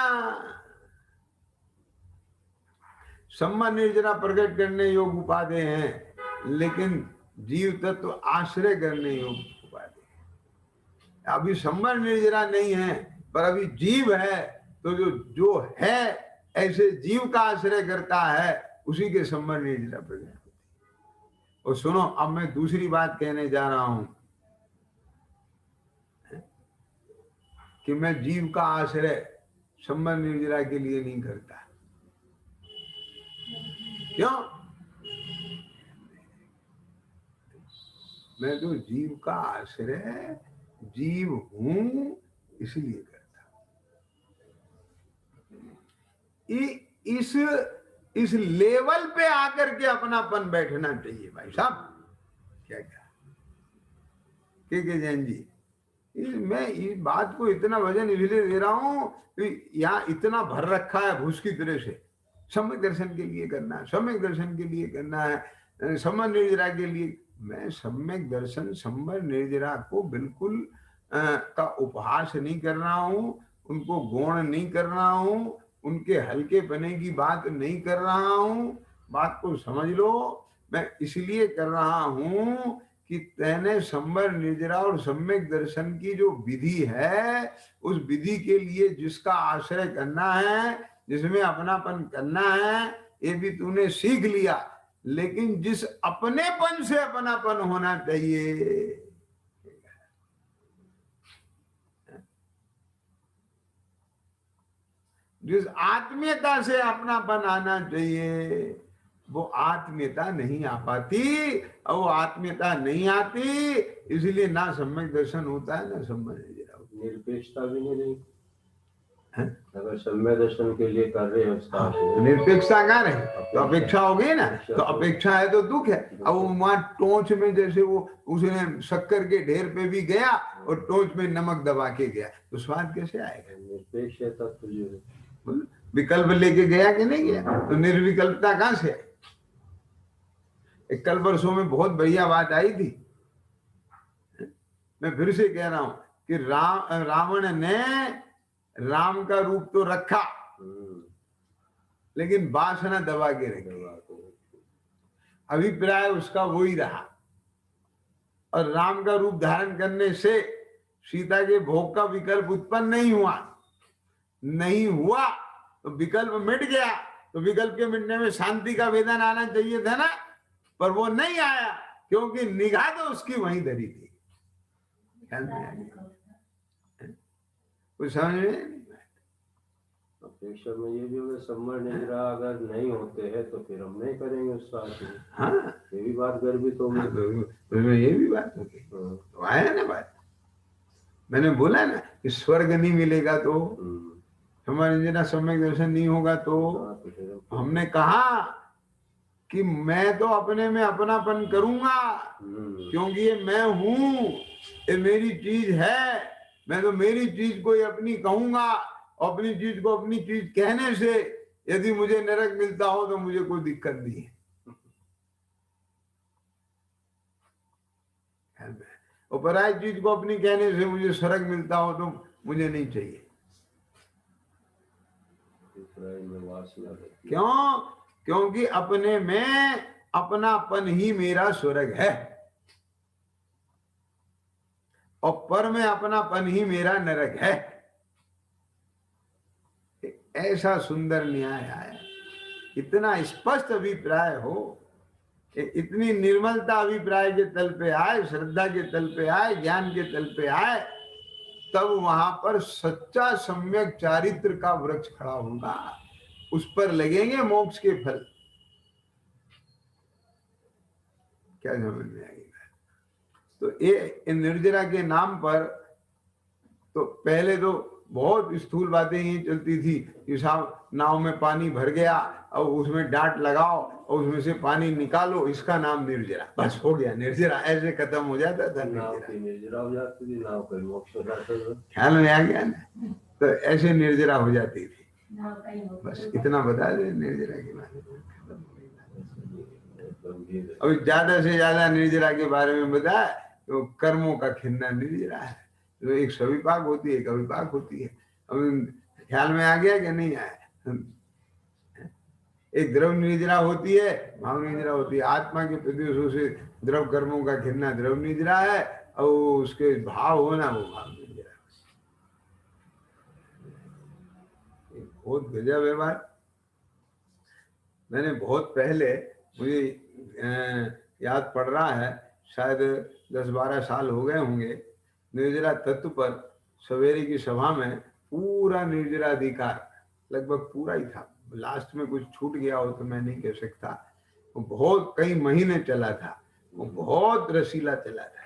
सम्मा निर्जरा प्रकट करने योग्य उपाधि हैं, लेकिन जीव तत्व आश्रय करने योग्य उपाधि है। अभी सम्मा निर्जरा नहीं है पर अभी जीव है, तो जो है ऐसे जीव का आश्रय करता है, उसी के सम्मा निर्जरा प्रकट होती है। और सुनो, अब मैं दूसरी बात कहने जा रहा हूं कि मैं जीव का आश्रय सम्मा निर्जरा के लिए नहीं करता। क्यों? मैं तो जीव का आश्रय जीव हूं इसलिए करता। इस लेवल पे आकर के अपनापन बैठना चाहिए भाई साहब। क्या जैन जी, मैं इस बात को इतना वजन इसलिए दे रहा हूं कि यहाँ इतना भर रखा है भूस की तरह से। सम्यक दर्शन के लिए करना है, सम्यक दर्शन के लिए करना है, सम्मा निर्जरा के लिए। मैं सम्यक दर्शन सम्मा निर्जरा को बिल्कुल का उपहास नहीं कर रहा हूं, उनको गौण नहीं कर रहा हूं, उनके हल्के पने की बात नहीं कर रहा हूं। बात को समझ लो। मैं इसलिए कर रहा हूं कि तेने सम्बर निर्जरा और सम्यक दर्शन की जो विधि है, उस विधि के लिए जिसका आश्रय करना है, जिसमें अपनापन करना है, ये भी तूने सीख लिया। लेकिन जिस अपनेपन से अपनापन होना चाहिए, जिस आत्मीयता से अपनापन आना चाहिए, वो आत्मीयता नहीं आ पाती। और वो आत्मीयता नहीं आती, इसलिए ना सम्यक दर्शन होता है ना सम्मा निर्जरा। निरपेक्षता भी नहीं रही। अगर सम्यक दर्शन के लिए कर रहे हो, निरपेक्षता कहाँ रहे? तो अपेक्षा हो गई ना। तो अपेक्षा है तो दुख है। अब वो वहां टोंच में जैसे वो उसने शक्कर के ढेर पे भी गया और टोंच में नमक दबा के गया, तो स्वाद कैसे आएगा? निरपेक्ष तत्व जो है, विकल्प लेके गया कि नहीं गया? तो निर्विकल्पता कहाँ से? एक कल परसों में बहुत बढ़िया बात आई थी। मैं फिर से कह रहा हूं कि रावण ने राम का रूप तो रखा, लेकिन वासना दबा के रखी। अभिप्राय उसका वो ही रहा। और राम का रूप धारण करने से सीता के भोग का विकल्प उत्पन्न नहीं हुआ तो विकल्प मिट गया। तो विकल्प के मिटने में शांति का वेदन आना चाहिए था ना, पर वो नहीं आया, क्योंकि निगाह तो उसकी वहीं धरी थी। कुछ समझ में अपेक्षा में ये भी होगा, सम्मर निद्रा अगर नहीं होते हैं तो फिर हम नहीं करेंगे उस साथ में। हाँ, ये भी बात गर्भित होगी। हाँ, तो ये भी बात होगी। तो आया ना बात, मैंने बोला ना कि स्वर्ग नहीं मिलेगा तो हमारे जना सम्यक दर्शन नहीं होगा तो हमने कहा कि मैं तो अपने में अपनापन करूंगा, क्योंकि ये मैं हूं, ये मेरी चीज है। मैं तो मेरी चीज को अपनी कहूंगा, अपनी चीज को अपनी चीज कहने से यदि मुझे नरक मिलता हो तो मुझे कोई दिक्कत नहीं है। और पराई चीज को अपनी कहने से मुझे स्वर्ग मिलता हो तो मुझे नहीं चाहिए। क्यों? क्योंकि अपने में अपनापन ही मेरा स्वर्ग है और पर में अपनापन ही मेरा नरक है। ऐसा सुंदर न्याय आया, इतना स्पष्ट अभिप्राय हो, इतनी निर्मलता अभिप्राय के तल पे आए, श्रद्धा के तल पे आए, ज्ञान के तल पे आए, तब वहां पर सच्चा सम्यक चारित्र का वृक्ष खड़ा होगा, उस पर लगेंगे मोक्ष के फल। क्या समझ में आएगी? तो ये निर्जरा के नाम पर तो पहले तो बहुत स्थूल बातें ही चलती थी कि साहब नाव में पानी भर गया और उसमें डांट लगाओ और उसमें से पानी निकालो, इसका नाम निर्जरा, बस हो गया निर्जरा, ऐसे खत्म हो जाता था। निर्जरा हो जाती थी, नाव का मोक्ष हो जाता था। ख्याल में आ गया ना? तो ऐसे निर्जरा हो जाती थी। बस इतना बता दे निर्जरा के बारे में, अभी ज्यादा से ज्यादा निर्जरा के बारे में बताया तो कर्मों का खिन्ना निर्जरा है। तो एक सविपाक होती है, एक अविपाक होती है। अब ख्याल में आ गया कि नहीं आया? एक द्रव निर्जरा होती है, भाव निर्जरा होती है। आत्मा के प्रदेशों से द्रव कर्मों का खिन्ना द्रव निर्जरा है और उसके भाव होना वो भाव निर्जरा है। बहुत गजब है बात। मैंने बहुत पहले, मुझे याद पड़ रहा है, शायद 10-12 साल हो गए होंगे, निर्जरा तत्व पर सवेरे की सभा में पूरा निर्जरा अधिकार लगभग पूरा ही था। लास्ट में कुछ छूट गया हो तो मैं नहीं कह सकता। वो बहुत कई महीने चला था, वो बहुत रसीला चला था।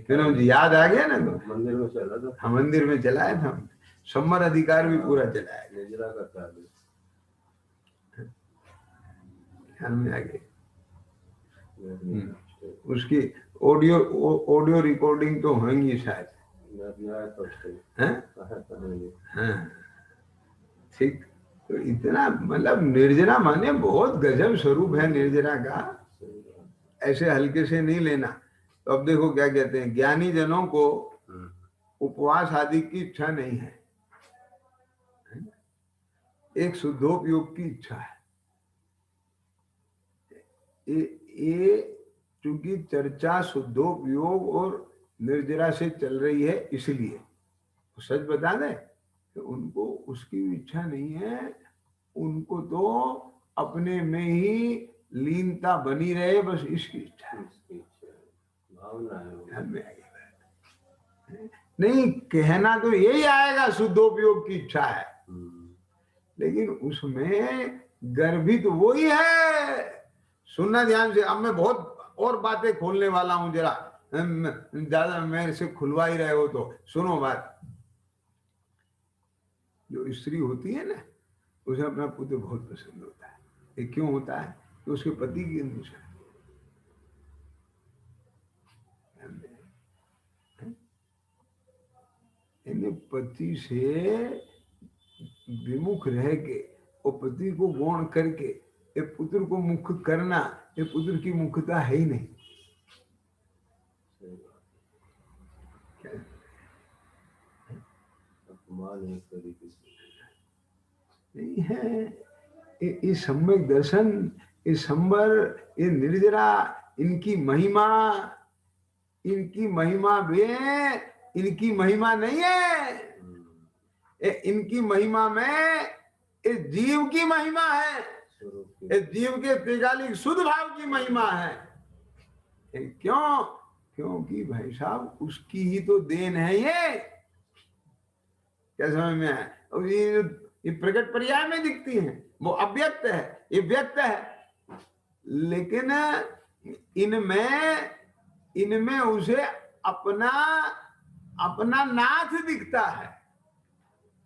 विनोद जी याद आ गया ना? तो मंदिर में चला था। हाँ, मंदिर में चलाया था, सम्मर अधिकार भी पूरा चलाया। निर्जरा का कार्य ख्याल में आ गया। उसकी ऑडियो रिकॉर्डिंग तो होंगी शायद। हाँ, ठीक। तो इतना मतलब निर्जरा माने बहुत गजब स्वरूप है निर्जरा का, ऐसे हल्के से नहीं लेना। तो अब देखो क्या कहते हैं, ज्ञानी जनों को उपवास आदि की इच्छा नहीं है, एक शुद्धोपयोग की इच्छा है। ये चूंकि चर्चा शुद्धोपयोग और निर्जरा से चल रही है, इसलिए सच बता दें तो उनको उसकी इच्छा नहीं है। उनको तो अपने में ही लीनता बनी रहे, बस इसकी इच्छा है, भावना है। नहीं, कहना तो यही आएगा शुद्धोपयोग की इच्छा है, लेकिन उसमें गर्भित वही है। सुनना ध्यान से। अब मैं बहुत और बातें खोलने वाला हूं, जरा ज्यादा मेरे से खुलवा ही रहे हो तो सुनो बात। जो स्त्री होती है ना, उसे अपना पुत्र बहुत पसंद होता है। ये क्यों होता है? तो उसके पति की अनुसार पति से विमुख रह के और पति को गौण करके ये पुत्र को मुख करना, ये पुत्र की मुखता है ही नहीं। नहीं है ये सम्यक दर्शन, ये संबर, ये निर्जरा, इनकी महिमा वे, इनकी महिमा नहीं है। इनकी महिमा में इस जीव की महिमा है, इस जीव के त्रिकालिक शुद्ध भाव की महिमा है। क्यों? क्योंकि भाई साहब उसकी ही तो देन है ये। क्या समझ में है? और ये प्रकट पर्याय में दिखती है, वो अव्यक्त है, ये व्यक्त है, लेकिन इनमें उसे अपना नाथ दिखता है।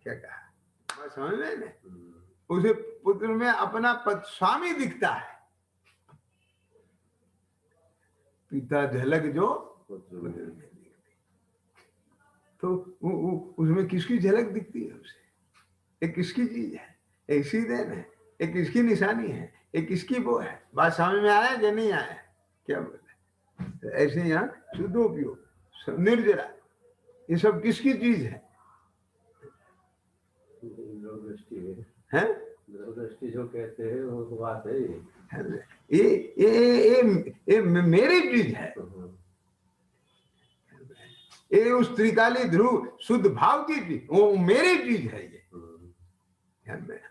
क्या कहा? मैं समझ में नहीं? उसे पुत्र में अपना पद स्वामी दिखता है। पिता झलक जो तो उसमें किसकी झलक दिखती है उसे? ये किसकी चीज है? ऐसी देन है, ये किसकी निशानी है, ये किसकी वो है? बात समझ में आया कि नहीं आया? क्या बोले? ऐसे यहाँ शुद्धोपयोग, निर्जरा, ये सब किसकी चीज है? दृष्टि जो कहते हैं वो बात है। ये मेरी चीज है, ये उस त्रिकाली ध्रुव शुद्ध भाव की चीज, वो मेरी चीज है। ये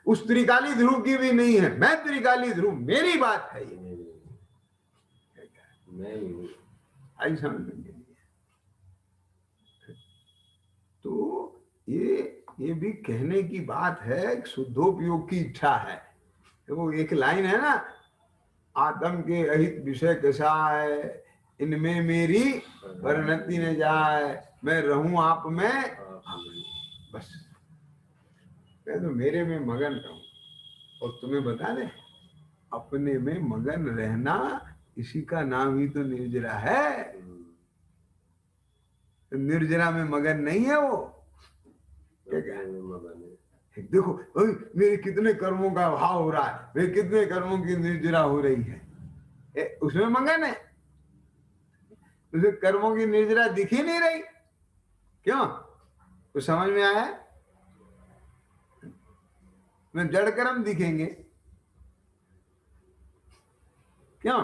उस त्रिकाली ध्रुव की भी नहीं है, मैं त्रिकाली ध्रुव, मेरी बात है ये। आई समझ में? तो ये भी कहने की बात है, शुद्धोपयोग की इच्छा है। वो एक लाइन है ना, आत्म के अहित विषय कसाय, इनमें मेरी परिणति न जाए, मैं रहूं आप में, बस मैं तो मेरे में मगन रहूं। और तुम्हें बता दे, अपने में मगन रहना, इसी का नाम ही तो निर्जरा है। निर्जरा में मगन नहीं है वो। क्या देखो मेरे कितने कर्मों का भाव हो रहा है, मेरे कितने कर्मों की निर्जरा हो रही है, उसमें मगन है। उसे कर्मों की निर्जरा दिख ही नहीं रही। क्यों? तो समझ में आया? में जड़ कर्म दिखेंगे। क्यों?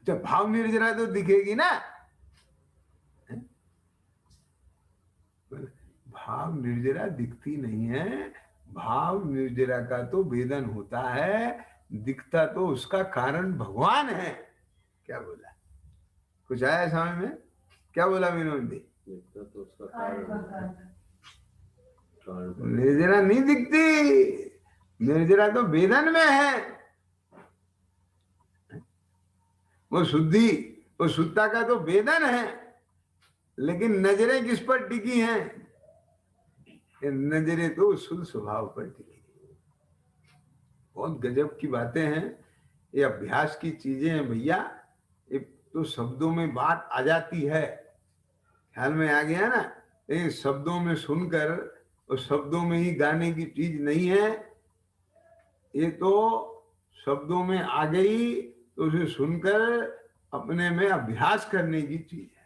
जब भाव निर्जरा तो दिखेगी ना। भाव निर्जरा दिखती नहीं है। भाव निर्जरा का तो वेदन होता है, दिखता तो उसका कारण भगवान है। क्या बोला? कुछ आया समझ में? क्या बोला विनोद जी? तो उसका कारण निर्जरा नहीं दिखती, निर्जरा तो वेदन में है। वो शुद्धि, वो शुद्धता का तो वेदन है, लेकिन नजरें किस पर टिकी हैं? नजरें तो शुद्ध स्वभाव पर टिकी। बहुत गजब की बातें हैं, ये अभ्यास की चीजें हैं भैया। ये तो शब्दों में बात आ जाती है, ख्याल में आ गया ना। लेकिन शब्दों में सुनकर और शब्दों में ही गाने की चीज नहीं है। ये तो शब्दों में आ गई तो उसे सुनकर अपने में अभ्यास करने की चीज है।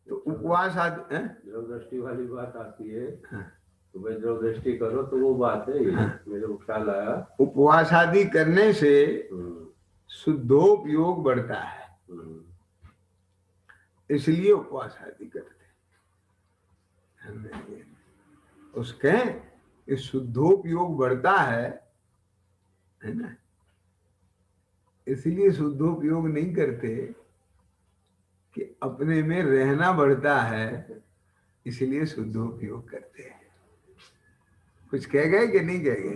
तो उपवास आदि जो दृष्टि वाली बात आती है, तो भाई जो दृष्टि करो तो वो बात है। मेरे को ख्याल आया, उपवास आदि करने से शुद्धोपयोग बढ़ता है, इसलिए उपवास आदि करते हैं। उसके इस शुद्धोपयोग बढ़ता है ना, इसलिए शुद्धोपयोग नहीं करते कि अपने में रहना बढ़ता है, इसलिए शुद्धोपयोग करते हैं। कुछ कह गए कि नहीं कह गए?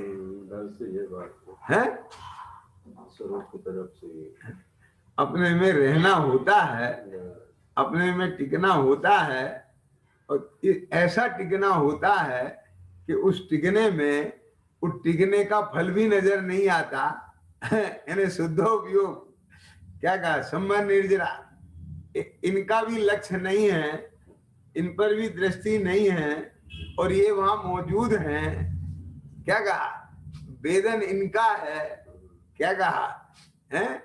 ये बात है स्वरूप की तरफ से अपने में रहना होता है, अपने में टिकना होता है, और ऐसा टिकना होता है कि उस टिकने में उस टिकने का फल भी नजर नहीं आता। यानी शुद्धोपयोग, क्या कहा, सम्मान निर्जरा, इनका भी लक्ष्य नहीं है, इन पर भी दृष्टि नहीं है, और ये वहां मौजूद हैं, क्या कहा, वेदन इनका है, क्या कहा है,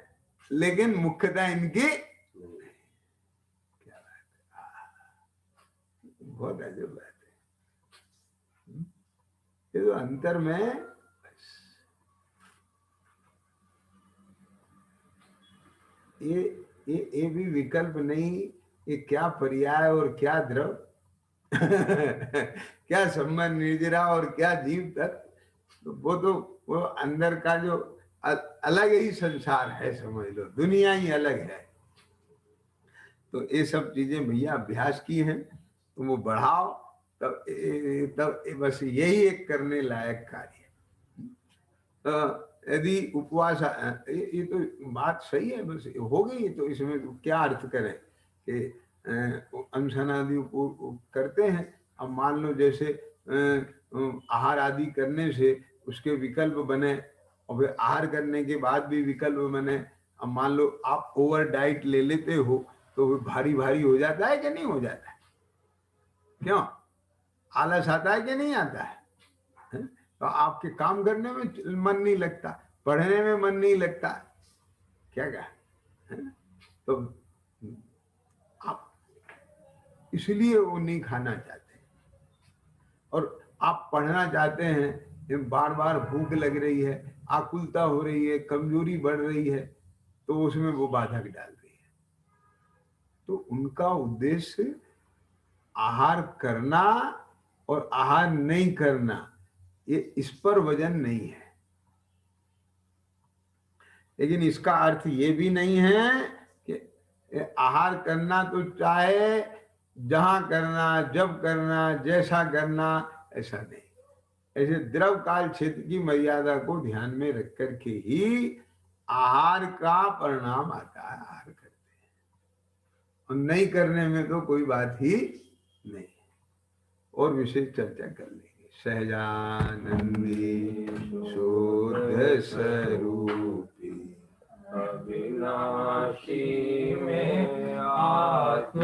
लेकिन मुख्यता इनकी। क्या बात है, बहुत अजब बात है। ये तो अंतर में ये भी विकल्प नहीं, ये क्या पर्याय और क्या द्रव क्या संबंध निर्जरा और क्या जीव तत्व, तो वो अंदर का जो अलग ही संसार है, समझ लो दुनिया ही अलग है। तो ये सब चीजें भैया अभ्यास की हैं, तो वो बढ़ाओ, तब बस यही एक करने लायक कार्य है। यदि उपवास, ये तो बात सही है, बस हो गई, तो इसमें क्या अर्थ करें कि अनशन आदि करते हैं। अब मान लो जैसे आहार आदि करने से उसके विकल्प बने, और फिर आहार करने के बाद भी विकल्प बने। अब मान लो आप ओवर डाइट ले लेते हो, तो भारी भारी हो जाता है कि नहीं हो जाता है, क्यों आलस आता है कि नहीं आता है? तो आपके काम करने में मन नहीं लगता, पढ़ने में मन नहीं लगता, क्या कहा, तो आप इसलिए वो नहीं खाना चाहते। और आप पढ़ना चाहते हैं, बार बार भूख लग रही है, आकुलता हो रही है, कमजोरी बढ़ रही है, तो उसमें वो बाधक डाल रही है। तो उनका उद्देश्य आहार करना और आहार नहीं करना, ये इस पर वजन नहीं है। लेकिन इसका अर्थ ये भी नहीं है कि आहार करना तो चाहे जहां करना, जब करना, जैसा करना, ऐसा नहीं। ऐसे द्रव काल क्षेत्र की मर्यादा को ध्यान में रख करके ही आहार का परिणाम आता है। आहार करते हैं और नहीं करने में तो कोई बात ही नहीं। और विशेष चर्चा कर लेंगे। सहजानंदी शुद्ध स्वरूपी अविनाशी में आत्म